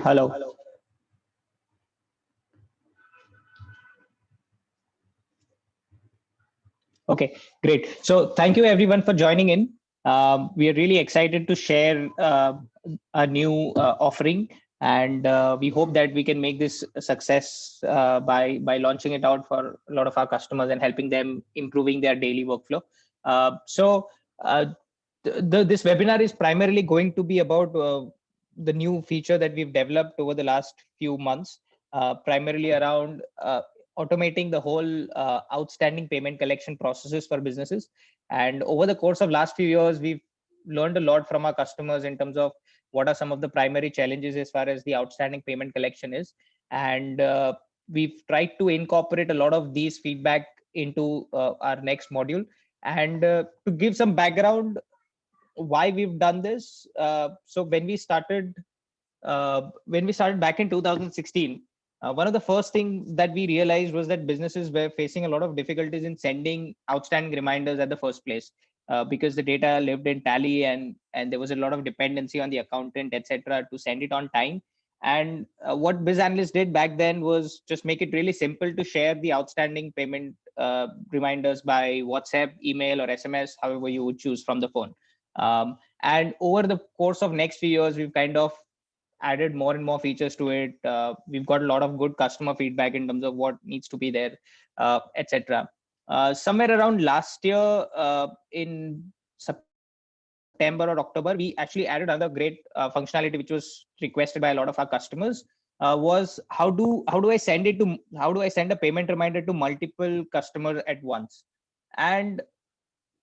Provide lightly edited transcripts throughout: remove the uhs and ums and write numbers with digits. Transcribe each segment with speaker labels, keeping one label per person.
Speaker 1: Hello. Okay, great. So thank you everyone for joining in. We are really excited to share a new offering, and we hope that we can make this a success by launching it out for a lot of our customers and helping them improving their daily workflow. So this webinar is primarily going to be about the new feature that we've developed over the last few months, primarily around automating the whole outstanding payment collection processes for businesses. And over the course of last few years, we've learned a lot from our customers in terms of what are some of the primary challenges as far as the outstanding payment collection is. And we've tried to incorporate a lot of these feedback into our next module. And to give some background why we've done this, so when we started back in 2016, one of the first things that we realized was that businesses were facing a lot of difficulties in sending outstanding reminders at the first place, because the data lived in tally, and there was a lot of dependency on the accountant, etc., to send it on time. And what BizAnalyst did back then was just make it really simple to share the outstanding payment reminders by WhatsApp, email, or SMS, however you would choose from the phone. And over the course of next few years, we've kind of added more and more features to it. We've got a lot of good customer feedback in terms of what needs to be there, etc. Somewhere around last year, in September or October, we actually added another great functionality which was requested by a lot of our customers. Was how do I send a payment reminder to multiple customers at once? And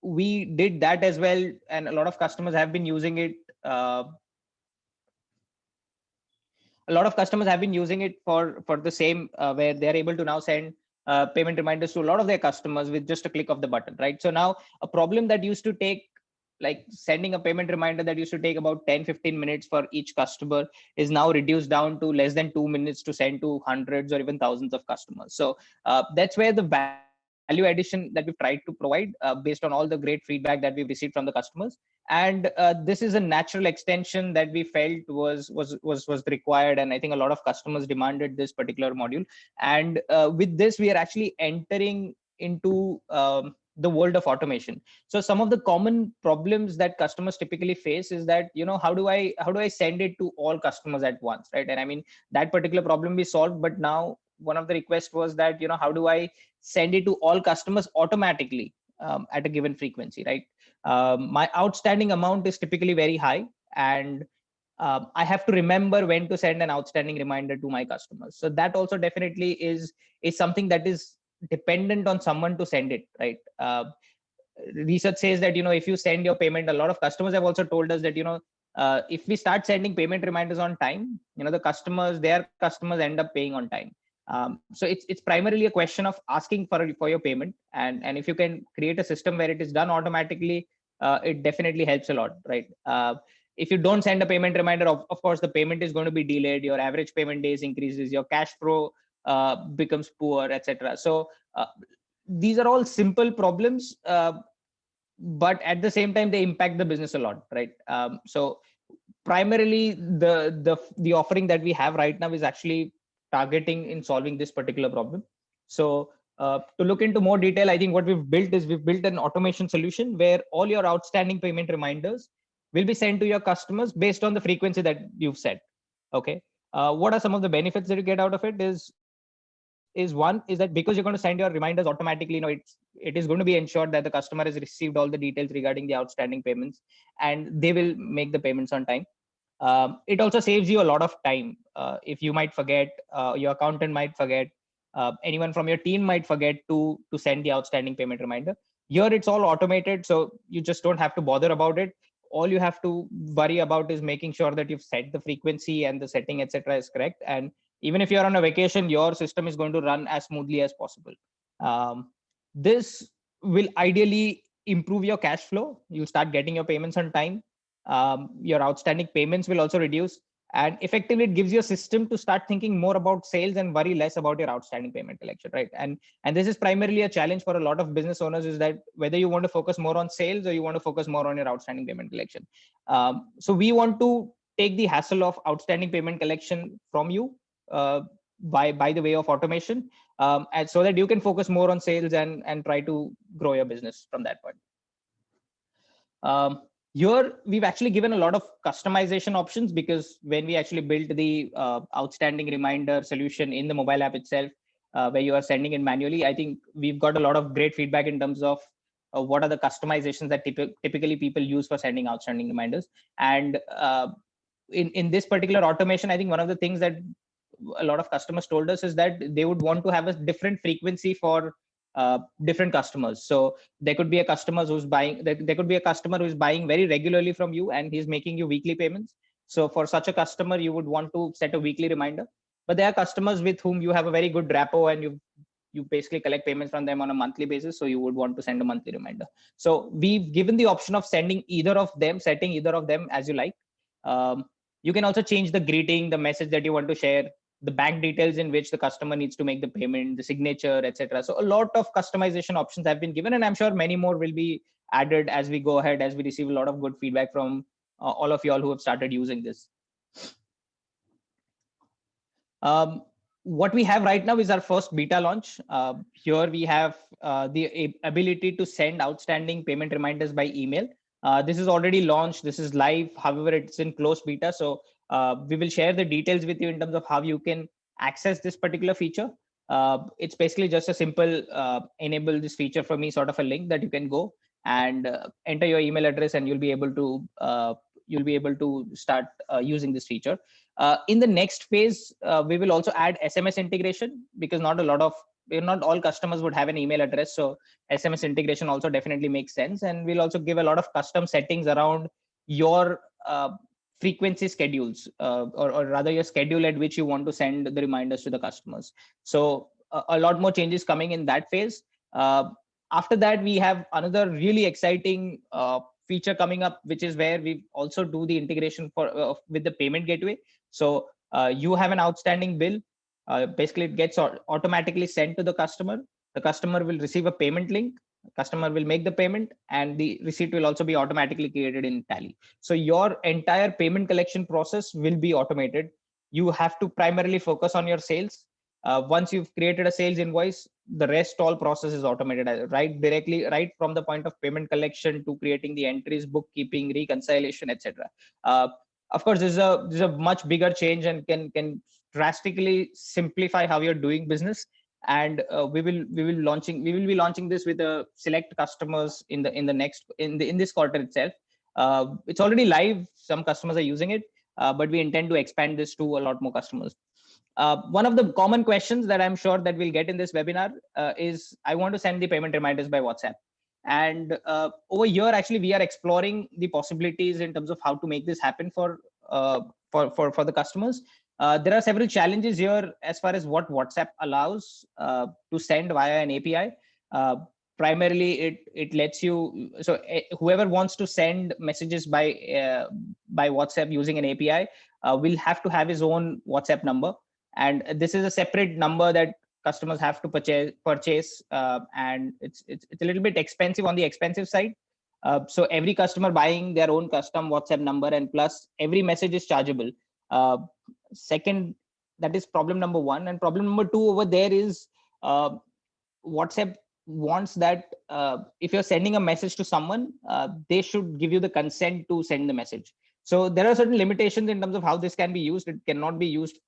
Speaker 1: we did that as well, and a lot of customers have been using it. A lot of customers have been using it for the same, where they're able to now send payment reminders to a lot of their customers with just a click of the button, right? So now a problem that used to take, like sending a payment reminder that used to take about 10-15 minutes for each customer, is now reduced down to less than 2 minutes to send to hundreds or even thousands of customers. So that's where the value addition that we've tried to provide, based on all the great feedback that we've received from the customers. And this is a natural extension that we felt was required, and I think a lot of customers demanded this particular module. And with this, we are actually entering into the world of automation. So some of the common problems that customers typically face is that, how do I send it to all customers at once, right? And I mean, that particular problem we solved, but now one of the requests was that, how do I send it to all customers automatically, at a given frequency, right? My outstanding amount is typically very high, and I have to remember when to send an outstanding reminder to my customers. So that also definitely is something that is dependent on someone to send it, right? Research says that, if you send your payment, a lot of customers have also told us that, if we start sending payment reminders on time, their customers end up paying on time. So it's primarily a question of asking for your payment, and if you can create a system where it is done automatically, it definitely helps a lot, right? If you don't send a payment reminder, of course the payment is going to be delayed, your average payment days increases, your cash flow becomes poor, etc. So these are all simple problems, but at the same time they impact the business a lot, right? So primarily the offering that we have right now is actually targeting in solving this particular problem. So to look into more detail, I think what we've built an automation solution where all your outstanding payment reminders will be sent to your customers based on the frequency that you've set. Okay. What are some of the benefits that you get out of it? Is one is that because you're going to send your reminders automatically, it is going to be ensured that the customer has received all the details regarding the outstanding payments, and they will make the payments on time. It also saves you a lot of time. If you might forget, your accountant might forget, anyone from your team might forget to send the outstanding payment reminder. Here it's all automated, so you just don't have to bother about it. All you have to worry about is making sure that you've set the frequency and the setting, etc., is correct. And even if you're on a vacation, your system is going to run as smoothly as possible. This will ideally improve your cash flow. You'll start getting your payments on time. Your outstanding payments will also reduce, and effectively it gives you a system to start thinking more about sales and worry less about your outstanding payment collection, right? And this is primarily a challenge for a lot of business owners, is that whether you want to focus more on sales or you want to focus more on your outstanding payment collection. So we want to take the hassle of outstanding payment collection from you by the way of automation, and so that you can focus more on sales and try to grow your business from that point. Here we've actually given a lot of customization options, because when we actually built the outstanding reminder solution in the mobile app itself, where you are sending it manually, I think we've got a lot of great feedback in terms of what are the customizations that typically people use for sending outstanding reminders. And in this particular automation, I think one of the things that a lot of customers told us is that they would want to have a different frequency for different customers. So there could be a customer who's buying, there could be a customer who is buying very regularly from you and he's making you weekly payments. So for such a customer, you would want to set a weekly reminder. But there are customers with whom you have a very good rapport and you basically collect payments from them on a monthly basis. So you would want to send a monthly reminder. So we've given the option of sending either of them, setting either of them as you like. You can also change the greeting, the message that you want to share, the bank details in which the customer needs to make the payment, the signature, etc. So a lot of customization options have been given, and I'm sure many more will be added as we go ahead, as we receive a lot of good feedback from all of y'all who have started using this. What we have right now is our first beta launch. Here we have the ability to send outstanding payment reminders by email. This is already launched. This is live. However, it's in closed beta. So we will share the details with you in terms of how you can access this particular feature. It's basically just a simple enable this feature for me sort of a link that you can go and enter your email address, and you'll be able to start using this feature. In the next phase, we will also add SMS integration, because not all customers would have an email address. So SMS integration also definitely makes sense. And we'll also give a lot of custom settings around your frequency schedules, or rather your schedule at which you want to send the reminders to the customers. So a lot more changes coming in that phase. After that, we have another really exciting feature coming up, which is where we also do the integration for with the payment gateway. So you have an outstanding bill. Basically, it gets automatically sent to the customer. The customer will receive a payment link. Customer will make the payment, and the receipt will also be automatically created in Tally. So your entire payment collection process will be automated. You have to primarily focus on your sales. Once you've created a sales invoice, the rest all process is automated, right from the point of payment collection to creating the entries, bookkeeping, reconciliation, etc. Of course, this is a much bigger change and can drastically simplify how you're doing business. And we will be launching this with select customers in this quarter itself. It's already live. Some customers are using it, but we intend to expand this to a lot more customers. One of the common questions that I'm sure that we'll get in this webinar is, I want to send the payment reminders by WhatsApp. And over here, actually, we are exploring the possibilities in terms of how to make this happen for the customers. There are several challenges here as far as what WhatsApp allows to send via an API. Primarily, it lets you, so whoever wants to send messages by WhatsApp using an API will have to have his own WhatsApp number. And this is a separate number that customers have to purchase, and it's a little bit expensive on the expensive side. So every customer buying their own custom WhatsApp number, and plus every message is chargeable. Second, that is problem number one. And problem number two over there is WhatsApp wants that if you're sending a message to someone, they should give you the consent to send the message. So there are certain limitations in terms of how this can be used. It cannot be used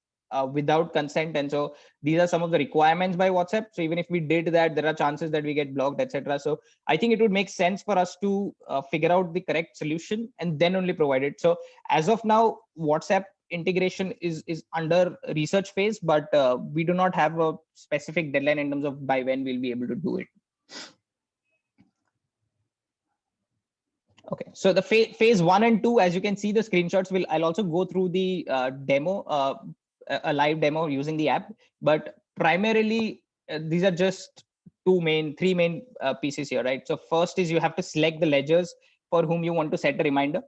Speaker 1: without consent, and so these are some of the requirements by WhatsApp. So even if we did that, there are chances that we get blocked, etc. So I think it would make sense for us to figure out the correct solution and then only provide it. So as of now, WhatsApp integration is under research phase, but we do not have a specific deadline in terms of by when we'll be able to do it. Okay, so the phase 1 and 2, as you can see the screenshots, I'll also go through the demo, a live demo using the app, but primarily these are just three main pieces here, right? So first is you have to select the ledgers for whom you want to set a reminder.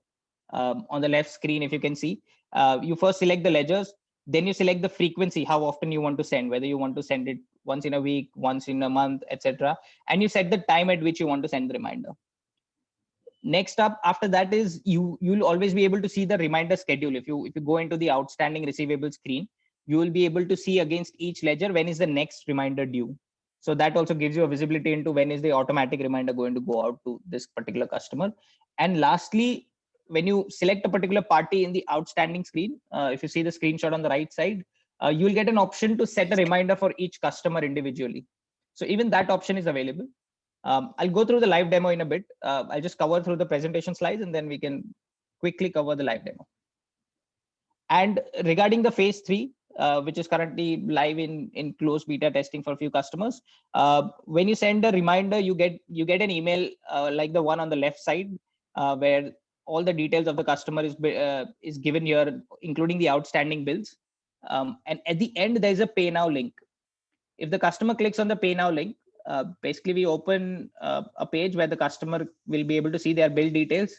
Speaker 1: On the left screen, if you can see, you first select the ledgers, then you select the frequency, how often you want to send, whether you want to send it once in a week, once in a month, etc. And you set the time at which you want to send the reminder. Next up after that is you'll always be able to see the reminder schedule. If you go into the outstanding receivable screen, you will be able to see against each ledger when is the next reminder due. So that also gives you a visibility into when is the automatic reminder going to go out to this particular customer. And lastly, when you select a particular party in the outstanding screen, if you see the screenshot on the right side, you'll get an option to set a reminder for each customer individually. So even that option is available. I'll go through the live demo in a bit. I'll just cover through the presentation slides and then we can quickly cover the live demo. And regarding the phase 3, which is currently live in closed beta testing for a few customers, when you send a reminder, you get an email like the one on the left side, where all the details of the customer is given here, including the outstanding bills. And at the end, there's a pay now link. If the customer clicks on the pay now link, basically we open a page where the customer will be able to see their bill details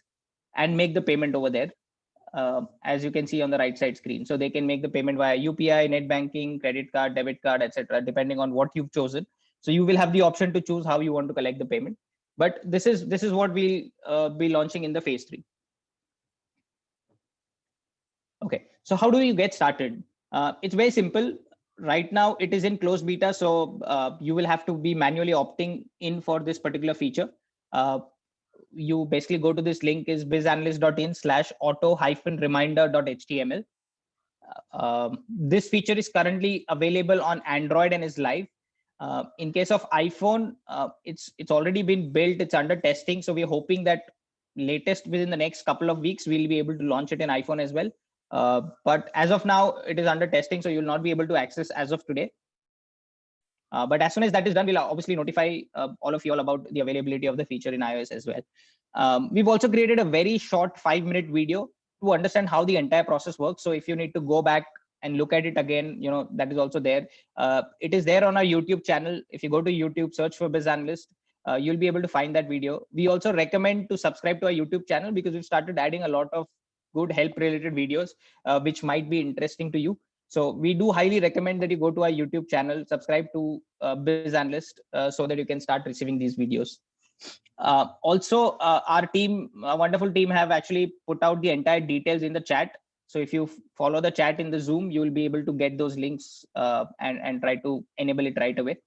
Speaker 1: and make the payment over there. As you can see on the right side screen. So they can make the payment via UPI, net banking, credit card, debit card, etc., depending on what you've chosen. So you will have the option to choose how you want to collect the payment. But this is what we'll be launching in the phase 3. Okay, so how do you get started? It's very simple. Right now it is in closed beta, so you will have to be manually opting in for this particular feature. You basically go to this link is bizanalyst.in/auto-reminder.html. This feature is currently available on Android and is live. In case of iPhone, it's already been built, it's under testing. So we're hoping that latest within the next couple of weeks, we'll be able to launch it in iPhone as well. But as of now, it is under testing, so you'll not be able to access as of today. But as soon as that is done, we'll obviously notify all of you all about the availability of the feature in iOS as well. We've also created a very short 5-minute video to understand how the entire process works. So if you need to go back and look at it again, that is also there. It is there on our YouTube channel. If you go to YouTube, search for BizAnalyst, you'll be able to find that video. We also recommend to subscribe to our YouTube channel because we've started adding a lot of good help related videos, which might be interesting to you. So we do highly recommend that you go to our YouTube channel, subscribe to BizAnalyst, so that you can start receiving these videos. Also, our team, a wonderful team, have actually put out the entire details in the chat. So if you follow the chat in the Zoom, you will be able to get those links and try to enable it right away.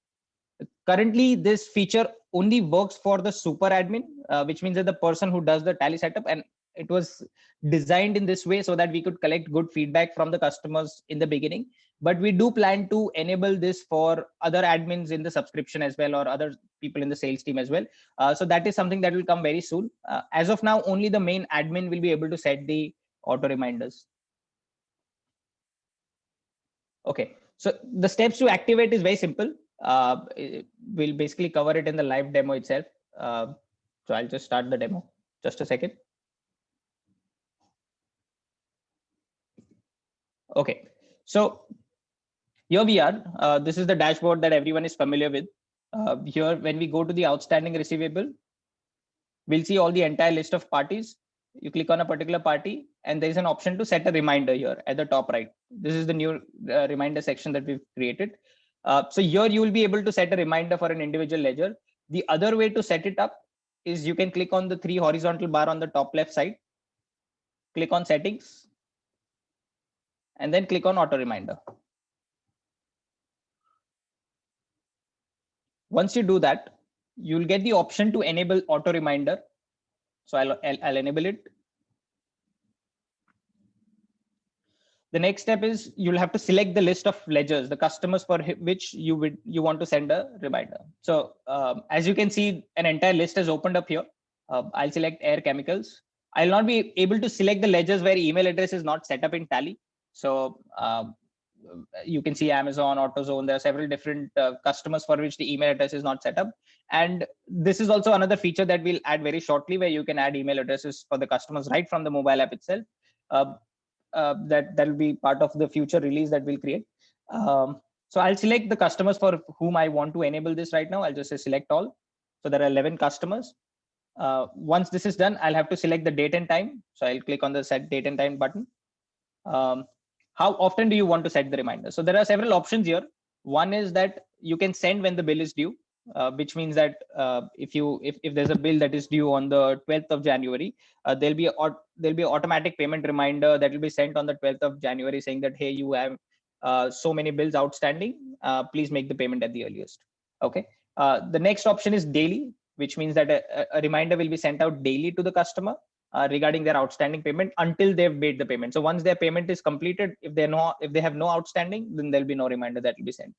Speaker 1: Currently, this feature only works for the super admin, which means that the person who does the tally setup, and it was designed in this way so that we could collect good feedback from the customers in the beginning. But we do plan to enable this for other admins in the subscription as well, or other people in the sales team as well. So that is something that will come very soon. As of now, only the main admin will be able to set the auto reminders. Okay, so the steps to activate is very simple. We'll basically cover it in the live demo itself. So I'll just start the demo. Just a second. Okay, so here we are. This is the dashboard that everyone is familiar with. Here, when we go to the outstanding receivable, we'll see all the entire list of parties. You click on a particular party, and there is an option to set a reminder here at the top right. This is the new reminder section that we've created. So here you will be able to set a reminder for an individual ledger. The other way to set it up is you can click on the 3 horizontal bar on the top left side, click on settings, and then click on auto reminder. Once you do that, you'll get the option to enable auto reminder. So I'll enable it. The next step is you'll have to select the list of ledgers, the customers for which you want to send a reminder. So as you can see, an entire list has opened up here. I'll select Air Chemicals. I'll not be able to select the ledgers where email address is not set up in Tally. So you can see Amazon, AutoZone. There are several different customers for which the email address is not set up. And this is also another feature that we'll add very shortly, where you can add email addresses for the customers right from the mobile app itself. That will be part of the future release that we'll create. So I'll select the customers for whom I want to enable this right now. I'll just say select all. So there are 11 customers. Once this is done, I'll have to select the date and time. So I'll click on the set date and time button. How often do you want to set the reminder? So there are several options here. One is that you can send when the bill is due. which means that if there's a bill that is due on the 12th of January, there'll be automatic payment reminder that will be sent on the 12th of January saying that, hey, you have so many bills outstanding, please make the payment at the earliest. Okay. The next option is daily, which means that a reminder will be sent out daily to the customer regarding their outstanding payment until they've made the payment. So once their payment is completed, if they have no outstanding, then there'll be no reminder that will be sent.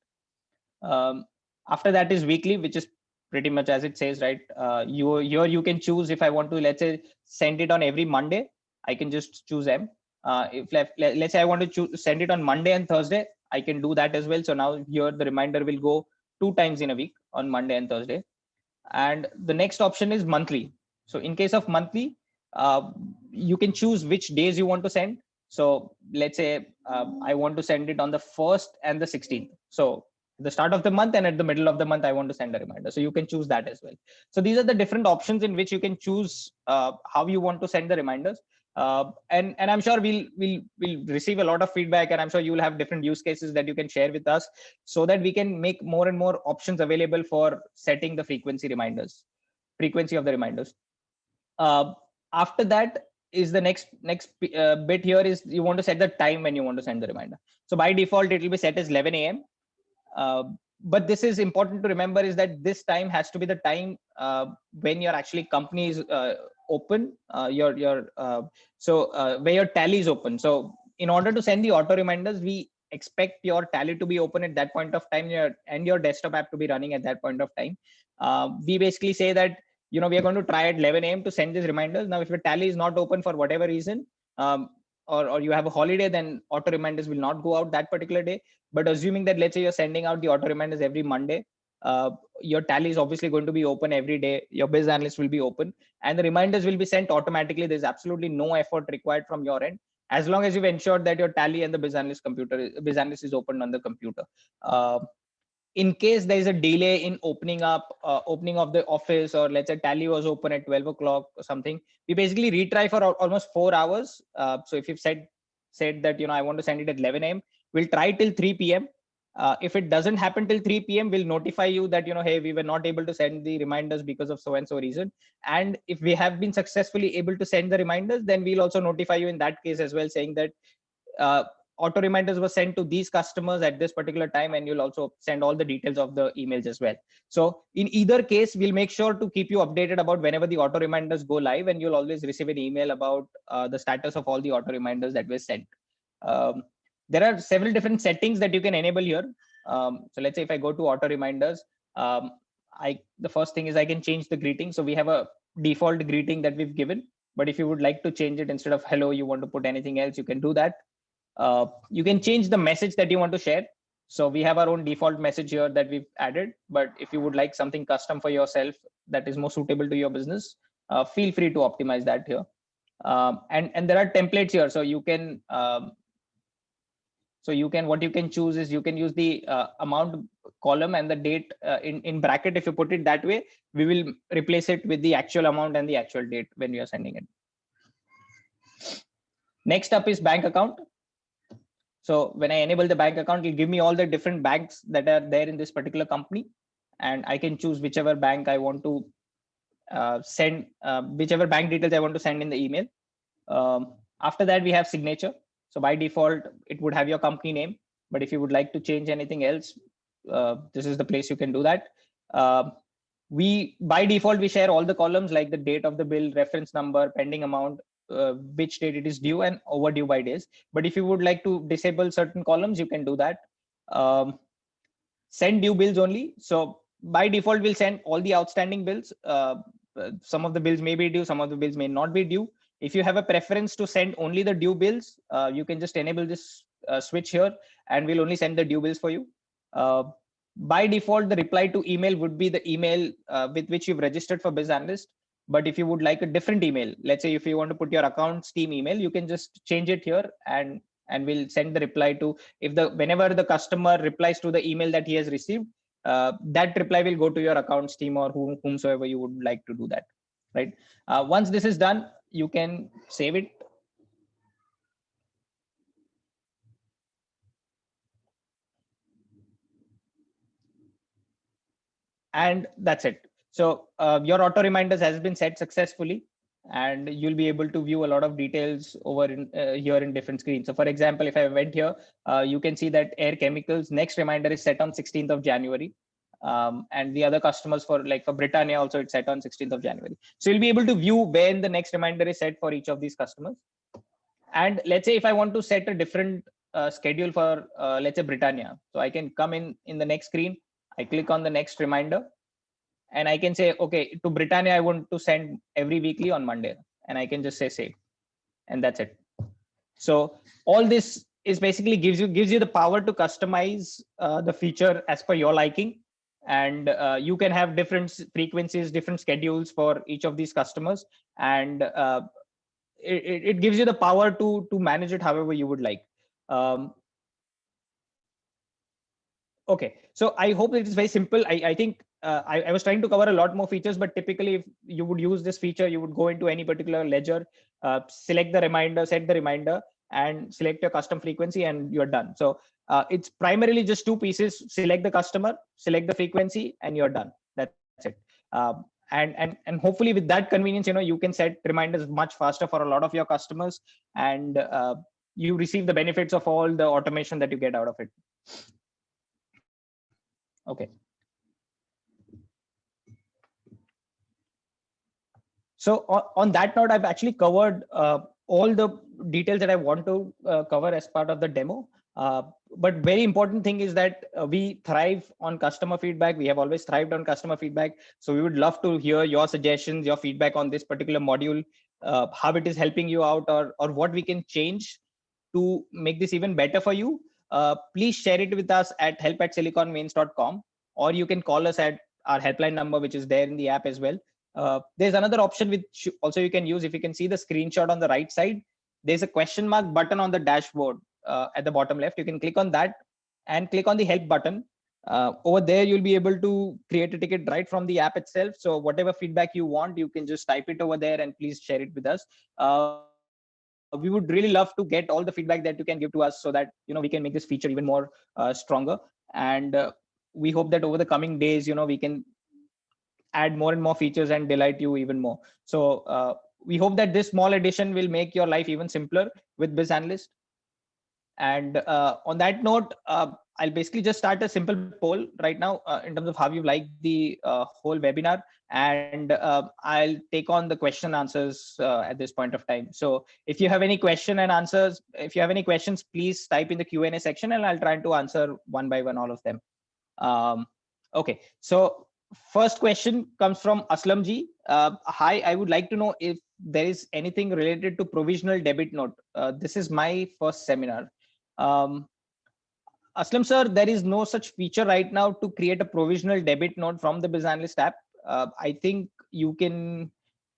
Speaker 1: After that is weekly, which is pretty much as it says, right? You can choose if I want to, let's say, send it on every Monday, I can just choose M. If let's say I want to send it on Monday and Thursday, I can do that as well. So now here the reminder will go 2 times in a week, on Monday and Thursday. And the next option is monthly. So in case of monthly, you can choose which days you want to send. So let's say I want to send it on the 1st and the 16th. So the start of the month and at the middle of the month, I want to send a reminder. So you can choose that as well. So these are the different options in which you can choose how you want to send the reminders. And I'm sure we'll receive a lot of feedback, and I'm sure you will have different use cases that you can share with us, so that we can make more and more options available for setting the frequency of the reminders. After that is the next bit here is you want to set the time when you want to send the reminder. So by default, it will be set as 11 a.m. But this is important to remember, is that this time has to be the time when your actually company is open, where your tally is open. So in order to send the auto reminders, we expect your tally to be open at that point of time, and your desktop app to be running at that point of time. We basically say that, we are going to try at 11 a.m. to send these reminders. Now, if your tally is not open for whatever reason, or you have a holiday, then auto reminders will not go out that particular day. But assuming that, let's say you're sending out the auto reminders every Monday, your tally is obviously going to be open every day. Your biz analyst will be open, and the reminders will be sent automatically. There's absolutely no effort required from your end, as long as you've ensured that your tally and the biz analyst is open on the computer. In case there is a delay in opening of the office, or let's say tally was open at 12 o'clock or something, we basically retry for almost 4 hours. So if you've said that, I want to send it at 11 a.m., we'll try till 3 p.m. If it doesn't happen till 3 p.m., we'll notify you that, hey, we were not able to send the reminders because of so and so reason. And if we have been successfully able to send the reminders, then we'll also notify you in that case as well, saying that auto reminders were sent to these customers at this particular time, and you'll also send all the details of the emails as well. So in either case, we'll make sure to keep you updated about whenever the auto reminders go live, and you'll always receive an email about the status of all the auto reminders that were sent. There are several different settings that you can enable here. So let's say if I go to auto reminders, the first thing is I can change the greeting. So we have a default greeting that we've given, but if you would like to change it, instead of hello, you want to put anything else, you can do that. You can change the message that you want to share. So we have our own default message here that we've added, but if you would like something custom for yourself that is more suitable to your business, feel free to optimize that here. And there are templates here, so you can what you can choose is you can use the amount column and the date in bracket. If you put it that way, we will replace it with the actual amount and the actual date when you are sending it. Next up is bank account. So when I enable the bank account, it'll give me all the different banks that are there in this particular company, and I can choose whichever bank I want to send, whichever bank details I want to send in the email. After that, we have signature. So by default, it would have your company name, but if you would like to change anything else, this is the place you can do that. By default, we share all the columns like the date of the bill, reference number, pending amount, which date it is due, and overdue by days. But if you would like to disable certain columns, you can do that. Send due bills only. So by default, we'll send all the outstanding bills. Some of the bills may be due, some of the bills may not be due. If you have a preference to send only the due bills, you can just enable this switch here, and we'll only send the due bills for you. By default, the reply to email would be the email with which you've registered for Biz Analyst. But if you would like a different email, let's say if you want to put your accounts team email, you can just change it here, and we'll send the reply to, whenever the customer replies to the email that he has received, that reply will go to your accounts team or whomsoever you would like to do that, right? Once this is done, you can save it. And that's it. So your auto reminders has been set successfully, and you'll be able to view a lot of details over here in different screens. So for example, if I went here, you can see that Air Chemicals next reminder is set on 16th of January. And the other customers for Britannia also it's set on 16th of January. So you'll be able to view when the next reminder is set for each of these customers. And let's say if I want to set a different schedule for let's say Britannia, so I can come in the next screen, I click on the next reminder, and I can say, okay, to Britannia, I want to send every weekly on Monday, and I can just say save, and that's it. So all this is basically gives you the power to customize the feature as per your liking, and you can have different frequencies, different schedules for each of these customers, and it gives you the power to manage it however you would like. Okay, so I hope it is very simple. I think I was trying to cover a lot more features, but typically if you would use this feature, you would go into any particular ledger, select the reminder, set the reminder, and select your custom frequency, and you're done. So it's primarily just two pieces: select the customer, select the frequency, and you're done. That's it. And hopefully with that convenience, you can set reminders much faster for a lot of your customers, and you receive the benefits of all the automation that you get out of it. Okay. So on that note, I've actually covered all the details that I want to cover as part of the demo. But very important thing is that we thrive on customer feedback. We have always thrived on customer feedback. So we would love to hear your suggestions, your feedback on this particular module, how it is helping you out, or what we can change to make this even better for you. Please share it with us at help@siliconmains.com, or you can call us at our helpline number, which is there in the app as well. There's another option which also you can use. If you can see the screenshot on the right side, there's a question mark button on the dashboard at the bottom left. You can click on that and click on the help button. Over there, you'll be able to create a ticket right from the app itself. So whatever feedback you want, you can just type it over there and please share it with us. We would really love to get all the feedback that you can give to us, so that we can make this feature even more stronger. And we hope that over the coming days, we can add more and more features and delight you even more. So we hope that this small addition will make your life even simpler with BizAnalyst. And on that note, I'll basically just start a simple poll right now in terms of how you like the whole webinar, and I'll take on the question answers at this point of time. So if you have any question and answers, if you have any questions, please type in the Q&A section, and I'll try to answer one by one all of them. Okay, so first question comes from Aslam ji. Hi, I would like to know if there is anything related to provisional debit note. This is my first seminar. Aslam sir, there is no such feature right now to create a provisional debit note from the BizAnalyst app. I think you can,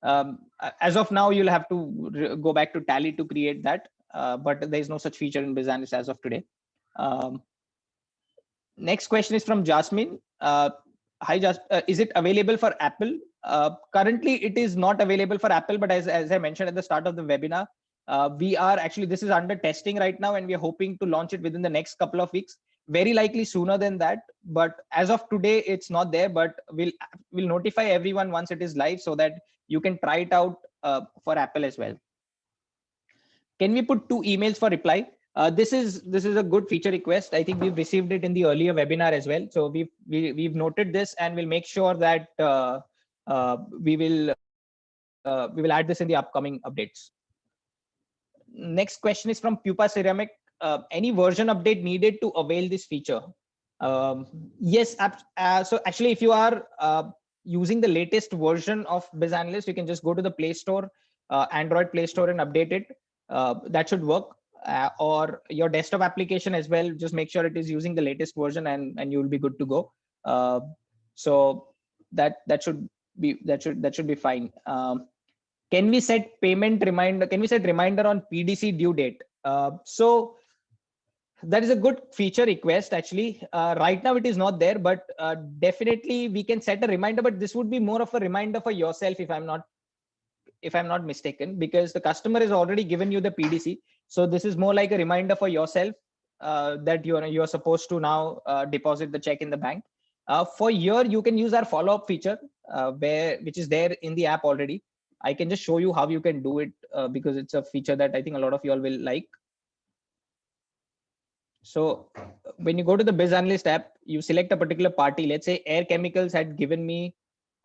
Speaker 1: as of now, you'll have to go back to Tally to create that, but there is no such feature in BizAnalyst as of today. Next question is from Jasmine. Hi, is it available for Apple? Currently, it is not available for Apple, but as I mentioned at the start of the webinar, we are actually, this is under testing right now, and we are hoping to launch it within the next couple of weeks, very likely sooner than that. But as of today, it's not there, but we'll notify everyone once it is live, so that you can try it out for Apple as well. Can we put 2 emails for reply? This is a good feature request. I think we've received it in the earlier webinar as well. So we've noted this, and we'll make sure that we will add this in the upcoming updates. Next question is from Pupa Ceramic. Any version update needed to avail this feature? Yes. So actually, if you are using the latest version of BizAnalyst, you can just go to the Play Store, Android Play Store, and update it. That should work. Or your desktop application as well. Just make sure it is using the latest version, and you will be good to go. So that should be fine. Can we set payment reminder? Can we set reminder on PDC due date? So that is a good feature request. Actually, right now it is not there, but definitely we can set a reminder. But this would be more of a reminder for yourself, if I'm not mistaken, because the customer has already given you the PDC. So this is more like a reminder for yourself that you're supposed to now deposit the check in the bank. For here, you can use our follow-up feature, which is there in the app already. I can just show you how you can do it because it's a feature that I think a lot of you all will like. So when you go to the BizAnalyst app, you select a particular party. Let's say Air Chemicals had given me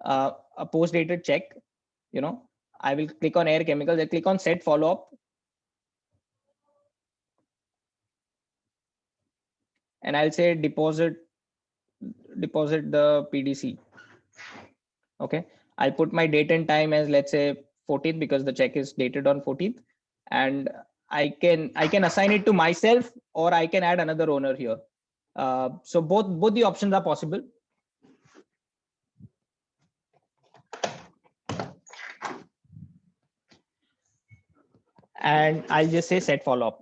Speaker 1: a post-dated check. I will click on Air Chemicals. I click on Set Follow-up. And I'll say deposit the PDC. Okay. I'll put my date and time as, let's say, 14th, because the check is dated on 14th. And I can assign it to myself, or I can add another owner here. So both the options are possible. And I'll just say set follow-up.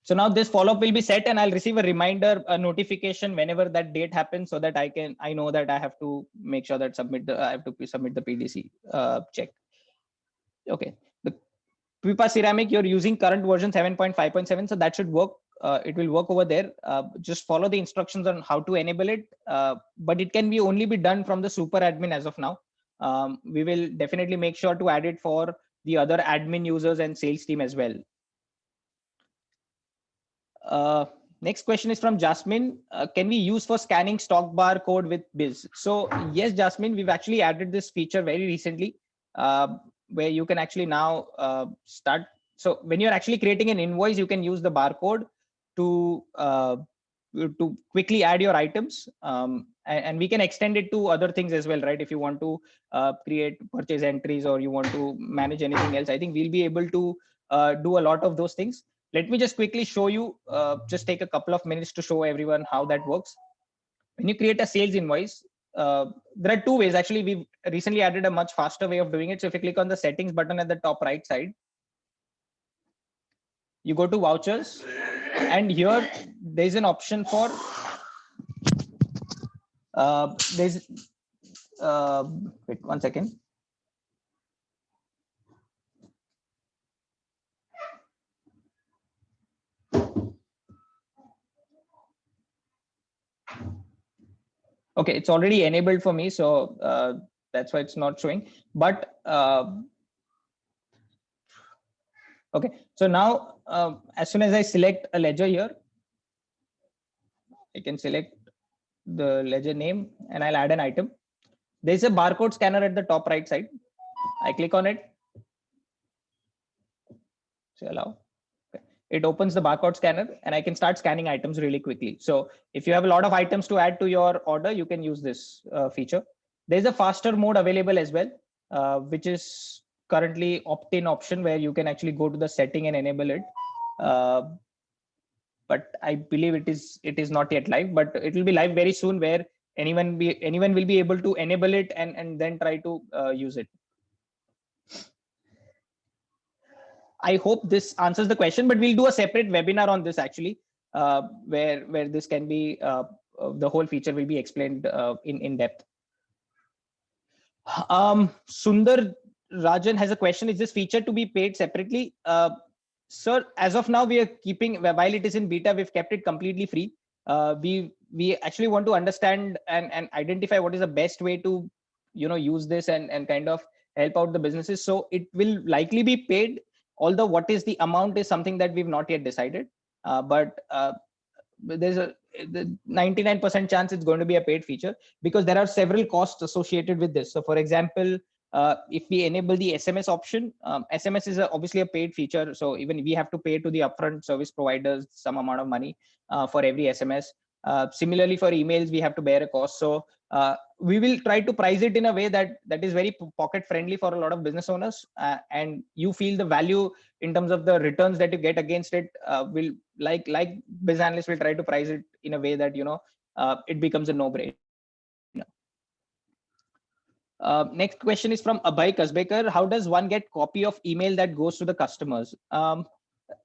Speaker 1: So now this follow-up will be set, and I'll receive a reminder, a notification whenever that date happens, so that I know that I have to make sure that I have to submit the PDC check. Okay. The Pipa Ceramic, you're using current version 7.5.7, so that should work. It will work over there. Just follow the instructions on how to enable it, but it can only be done from the super admin as of now. We will definitely make sure to add it for the other admin users and sales team as well. Next question is from Jasmine. Can we use for scanning stock barcode with Biz? So yes, Jasmine, we've actually added this feature very recently, where you can actually now start. So when you're actually creating an invoice, you can use the barcode to quickly add your items, and we can extend it to other things as well, right? If you want to create purchase entries, or you want to manage anything else, I think we'll be able to do a lot of those things. Let me just quickly show you, just take a couple of minutes to show everyone how that works. When you create a sales invoice, there are two ways. Actually, we've recently added a much faster way of doing it. So if you click on the settings button at the top right side, you go to vouchers, and here there's an option for wait 1 second. Okay, it's already enabled for me, so that's why it's not showing. But okay, so now as soon as I select a ledger here, I can select the ledger name, and I'll add an item. There's a barcode scanner at the top right side. I click on it. So allow. Okay. It opens the barcode scanner, and I can start scanning items really quickly. So if you have a lot of items to add to your order, you can use this feature. There's a faster mode available as well, which is currently opt-in option, where you can actually go to the setting and enable it. But I believe it is not yet live, but it will be live very soon, where anyone will be able to enable it and then try to use it. I hope this answers the question, but we'll do a separate webinar on this actually, where this can be the whole feature will be explained in depth. Sundar Rajan has a question: is this feature to be paid separately? Sir, as of now, we are keeping, while it is in beta, we've kept it completely free. We actually want to understand and identify what is the best way to use this and kind of help out the businesses. So it will likely be paid, although what is the amount is something that we've not yet decided. But there's a 99% chance it's going to be a paid feature, because there are several costs associated with this. So for example, if we enable the SMS option, SMS is obviously a paid feature. So even we have to pay to the upfront service providers some amount of money for every SMS. Similarly, for emails, we have to bear a cost. So we will try to price it in a way that is very pocket friendly for a lot of business owners, and you feel the value in terms of the returns that you get against it. Will like BizAnalyst will try to price it in a way that it becomes a no-brainer. Next question is from Abhay Kasbekar. How does one get copy of email that goes to the customers?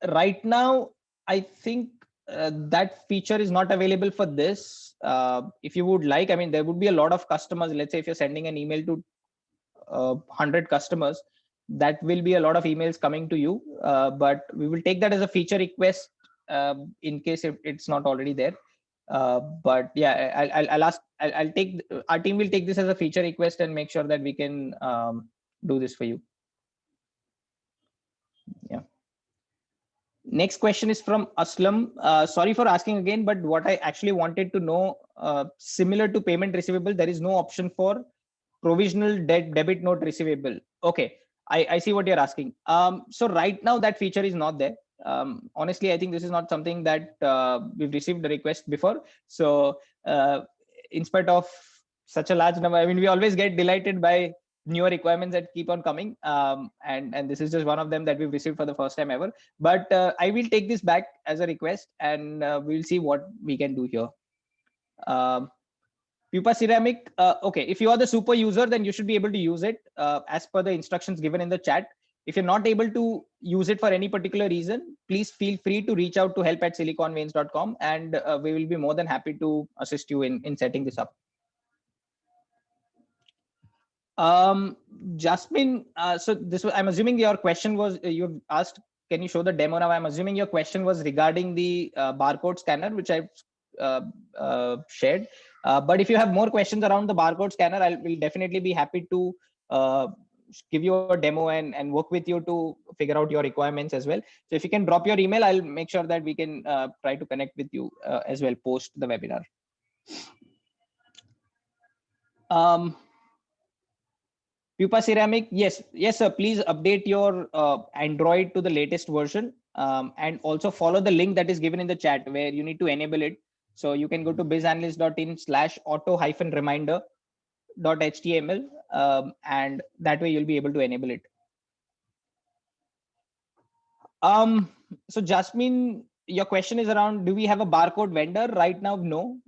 Speaker 1: Right now, I think that feature is not available for this. If you would like, I mean, there would be a lot of customers. Let's say if you're sending an email to 100 customers, that will be a lot of emails coming to you. But we will take that as a feature request in case it's not already there. But yeah, I'll take, our team will take this as a feature request and make sure that we can do this for you. Yeah. Next question is from Aslam. Sorry for asking again, but what I actually wanted to know, similar to payment receivable, there is no option for provisional debit note receivable. Okay, I see what you're asking. So right now that feature is not there. Honestly, I think this is not something that we've received a request before. So in spite of such a large number, I mean, we always get delighted by newer requirements that keep on coming, and this is just one of them that we've received for the first time ever. But I will take this back as a request, and we'll see what we can do here. Pupa Ceramic, okay, if you are the super user, then you should be able to use it as per the instructions given in the chat. If you're not able to use it for any particular reason, please feel free to reach out to help@siliconveins.com, and we will be more than happy to assist you in setting this up. Jasmine, so this was, I'm assuming your question was, you've asked, can you show the demo now? I'm assuming your question was regarding the barcode scanner, which I've shared. But if you have more questions around the barcode scanner, I will definitely be happy to give you a demo and work with you to figure out your requirements as well. So if you can drop your email, I'll make sure that we can try to connect with you as well post the webinar. Pupa Ceramic, yes, sir. Please update your Android to the latest version, and also follow the link that is given in the chat where you need to enable it. So you can go to bizanalyst.in/auto-reminder.html, and that way you'll be able to enable it. So Jasmine, your question is around, do we have a barcode vendor right now? No.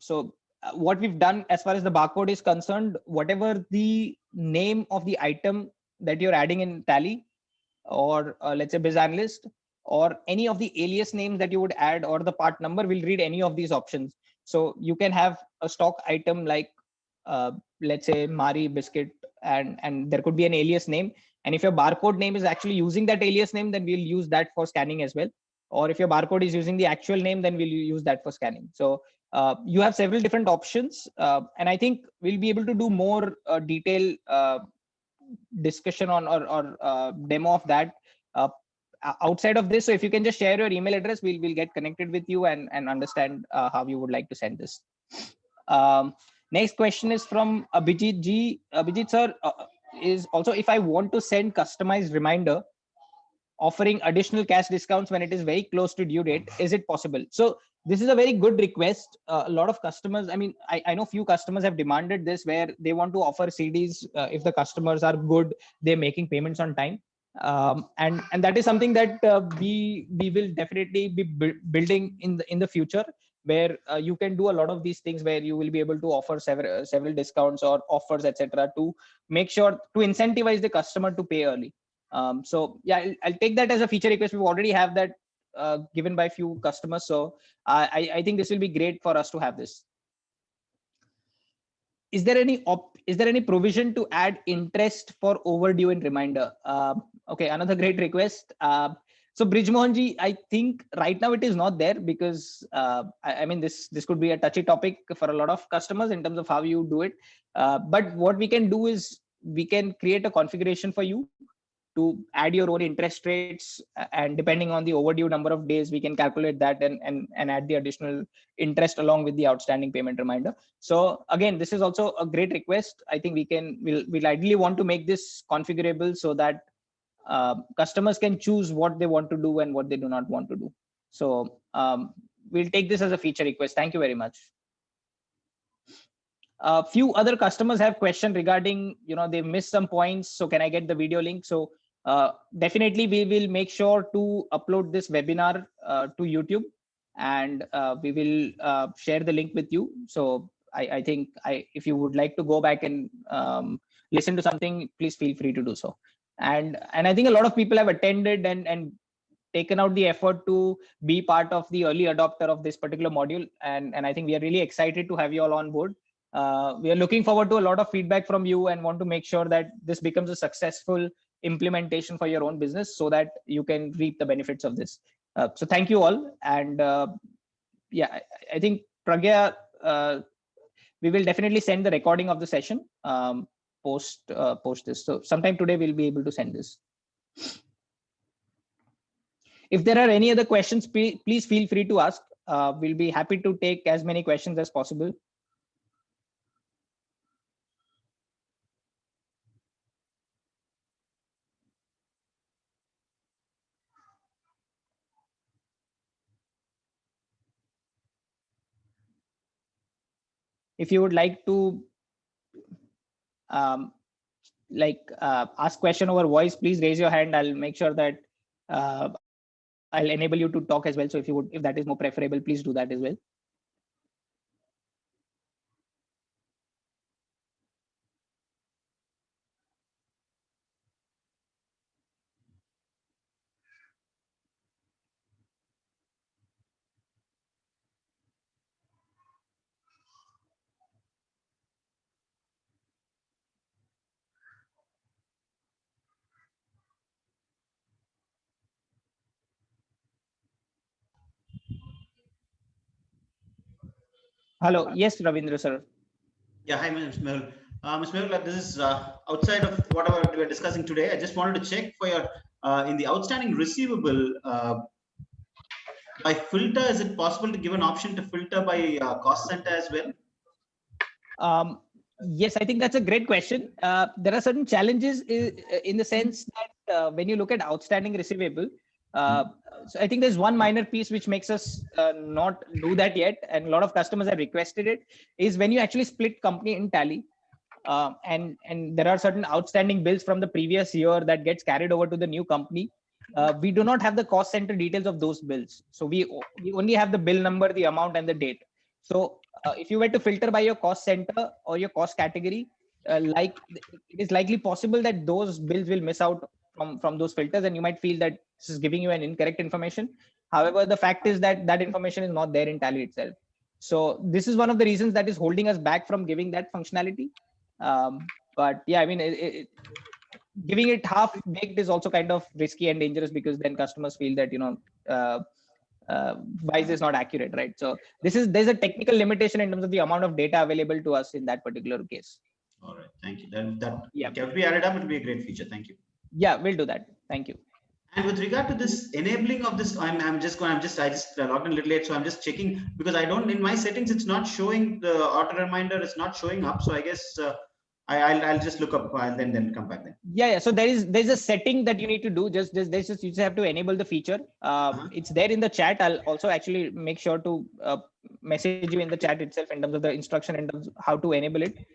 Speaker 1: So what we've done as far as the barcode is concerned, whatever the name of the item that you're adding in Tally, or let's say BizAnalyst, or any of the alias names that you would add, or the part number will read any of these options. So you can have a stock item like let's say Mari biscuit, and there could be an alias name. And if your barcode name is actually using that alias name, then we'll use that for scanning as well. Or if your barcode is using the actual name, then we'll use that for scanning. So you have several different options, and I think we'll be able to do more detailed discussion on or demo of that outside of this. So if you can just share your email address, we'll get connected with you and understand how you would like to send this. Next question is from Abhijit G. Abhijit sir, is also, if I want to send customized reminder offering additional cash discounts when it is very close to due date, is it possible? So this is a very good request. A lot of customers, I mean, I know few customers have demanded this, where they want to offer CDs if the customers are good, they're making payments on time. And that is something that we will definitely be building in the future, where you can do a lot of these things, where you will be able to offer several discounts or offers, etc., to make sure to incentivize the customer to pay early. So yeah, I'll take that as a feature request. We already have that given by few customers, so I think this will be great for us to have this. Is there any provision to add interest for overdue and reminder? Okay, another great request. So Brij Mohanji, I think right now it is not there, because I mean, this could be a touchy topic for a lot of customers in terms of how you do it. But what we can do is we can create a configuration for you to add your own interest rates, and depending on the overdue number of days, we can calculate that and add the additional interest along with the outstanding payment reminder. So again, this is also a great request. I think we'll ideally want to make this configurable so that customers can choose what they want to do and what they do not want to do. So we'll take this as a feature request. Thank you very much. A few other customers have questioned regarding, they've missed some points. So can I get the video link? So definitely we will make sure to upload this webinar to YouTube, and we will share the link with you. So I think if you would like to go back and listen to something, please feel free to do so. And I think a lot of people have attended and taken out the effort to be part of the early adopter of this particular module. And I think we are really excited to have you all on board. We are looking forward to a lot of feedback from you, and want to make sure that this becomes a successful implementation for your own business, so that you can reap the benefits of this. So thank you all. And yeah, I think Pragya, we will definitely send the recording of the session post this. So sometime today we'll be able to send this. If there are any other questions, please feel free to ask. We'll be happy to take as many questions as possible. If you would like to ask question over voice, please raise your hand. I'll make sure that I'll enable you to talk as well. So if that is more preferable, please do that as well. Hello. Yes, Ravindra sir.
Speaker 2: Yeah, hi, Ms. Mehul. Ms. Mehul, this is outside of whatever we're discussing today. I just wanted to check for your, in the outstanding receivable, by filter, is it possible to give an option to filter by cost center as well?
Speaker 1: Yes, I think that's a great question. There are certain challenges in the sense that when you look at outstanding receivable, so I think there's one minor piece which makes us not do that yet, and a lot of customers have requested it, is when you actually split company in Tally, and there are certain outstanding bills from the previous year that gets carried over to the new company. We do not have the cost center details of those bills, so we only have the bill number, the amount, and the date. So if you were to filter by your cost center or your cost category, it is likely possible that those bills will miss out from those filters, and you might feel that this is giving you an incorrect information. However, the fact is that that information is not there in Tally itself. So this is one of the reasons that is holding us back from giving that functionality. But yeah, I mean, giving it half baked is also kind of risky and dangerous, because then customers feel that why is this not accurate, right? So there's a technical limitation in terms of the amount of data available to us in that particular case.
Speaker 2: All right, thank you. Then that
Speaker 1: yeah,
Speaker 2: can be added up. It will be a great feature. Thank you.
Speaker 1: Yeah, we'll do that. Thank you.
Speaker 2: And with regard to this enabling of this, I just logged in a little late, so I'm just checking, because I don't, in my settings, it's not showing, the auto reminder is not showing up. So I guess I'll just look up and then come back then.
Speaker 1: Yeah. So there's a setting that you need to do. You just have to enable the feature. It's there in the chat. I'll also actually make sure to message you in the chat itself in terms of the instruction in terms of how to enable it.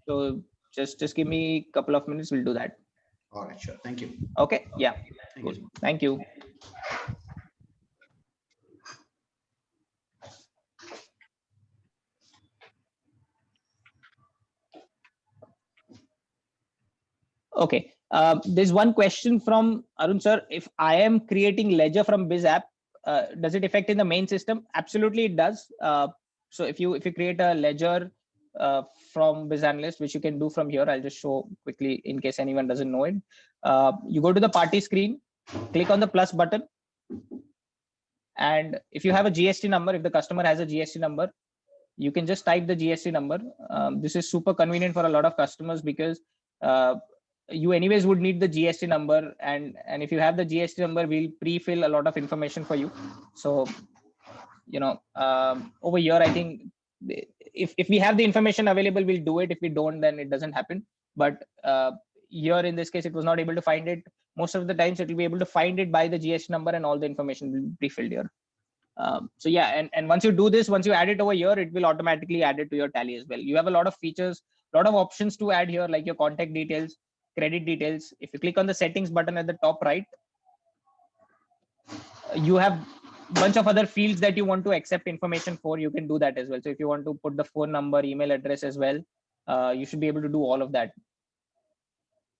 Speaker 1: So just give me a couple of minutes. We'll do that.
Speaker 2: All right, sure. Thank you.
Speaker 1: Okay. Yeah.
Speaker 2: Thank you.
Speaker 1: Thank you. Okay. There's one question from Arun sir. If I am creating ledger from BizApp, does it affect in the main system? Absolutely, it does. So if you create a ledger from BizAnalyst, which you can do from here, I'll just show quickly in case anyone doesn't know it. You go to the party screen, click on the plus button, and if you have a GST number, if the customer has a GST number, you can just type the GST number. This is super convenient for a lot of customers, because you anyways would need the GST number, and if you have the GST number, we'll pre-fill a lot of information for you. So over here, I think if we have the information available, we'll do it. If we don't, then it doesn't happen. But here in this case, it was not able to find it. Most of the times it will be able to find it by the GST number, and all the information will be pre-filled here. So yeah, and once you do this, once you add it over here, it will automatically add it to your Tally as well. You have a lot of features, a lot of options to add here, like your contact details, credit details. If you click on the settings button at the top right, you have a bunch of other fields that you want to accept information for. You can do that as well. So if you want to put the phone number, email address as well, you should be able to do all of that,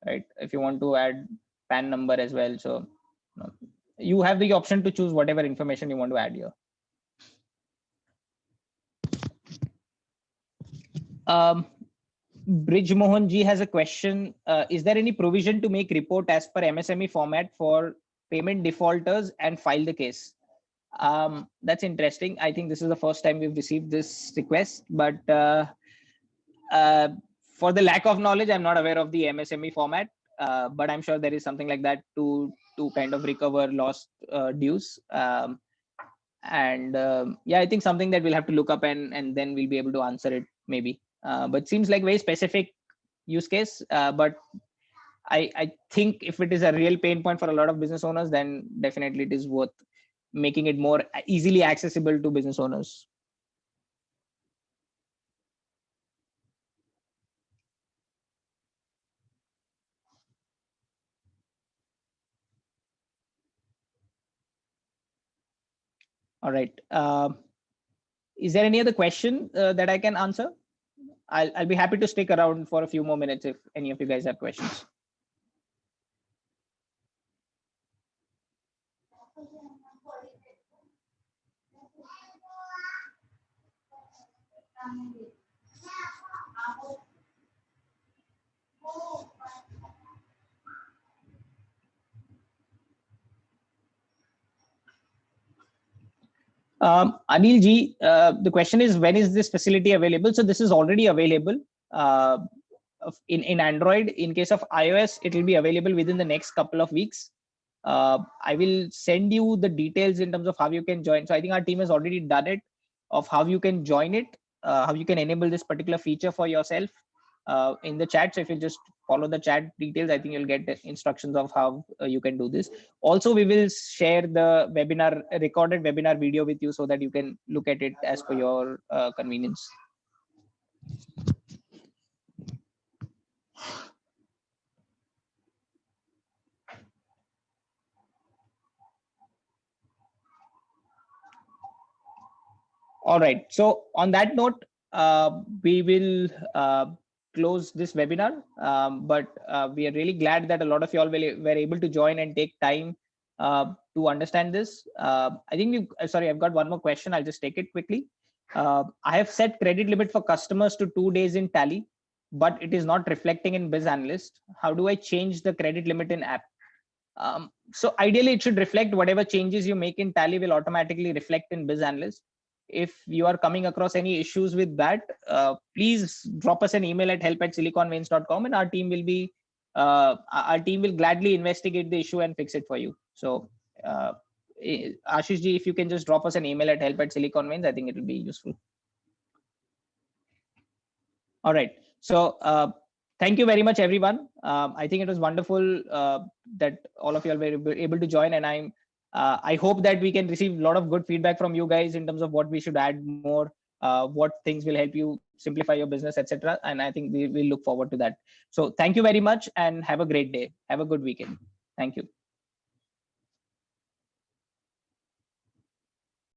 Speaker 1: right? If you want to add PAN number as well, so you have the option to choose whatever information you want to add here. Bridge Mohan Ji has a question. Is there any provision to make report as per MSME format for payment defaulters and file the case? That's interesting. I think this is the first time we've received this request, but for the lack of knowledge, I'm not aware of the MSME format, but I'm sure there is something like that to kind of recover lost dues. Yeah, I think something that we'll have to look up and then we'll be able to answer it maybe. But seems like very specific use case. But I think if it is a real pain point for a lot of business owners, then definitely it is worth making it more easily accessible to business owners. All right. Is there any other question that I can answer? I'll be happy to stick around for a few more minutes if any of you guys have questions. Anil ji, the question is, when is this facility available? So this is already available in Android. In case of iOS, it will be available within the next couple of weeks. I will send you the details in terms of how you can join. So I think our team has already done it, of how you can join it, how you can enable this particular feature for yourself in the chat. So if you just follow the chat details, I think you'll get the instructions of how you can do this. Also, we will share the webinar, recorded webinar video with you so that you can look at it as per your convenience. All right. So on that note, we will close this webinar. But we are really glad that a lot of you all were able to join and take time to understand this. I think sorry, I've got one more question. I'll just take it quickly. I have set credit limit for customers to 2 days in Tally, but it is not reflecting in BizAnalyst. How do I change the credit limit in app? So ideally, it should reflect whatever changes you make in Tally will automatically reflect in BizAnalyst. If you are coming across any issues with that, please drop us an email at help@siliconveins.com, and our team will gladly investigate the issue and fix it for you. So Ashish ji, if you can just drop us an email at help@siliconveins, I think it will be useful. All right. So thank you very much, everyone. I think it was wonderful that all of you all were able to join, and I hope that we can receive a lot of good feedback from you guys in terms of what we should add more, what things will help you simplify your business, etc. And I think we will look forward to that. So thank you very much and have a great day. Have a good weekend. Thank you.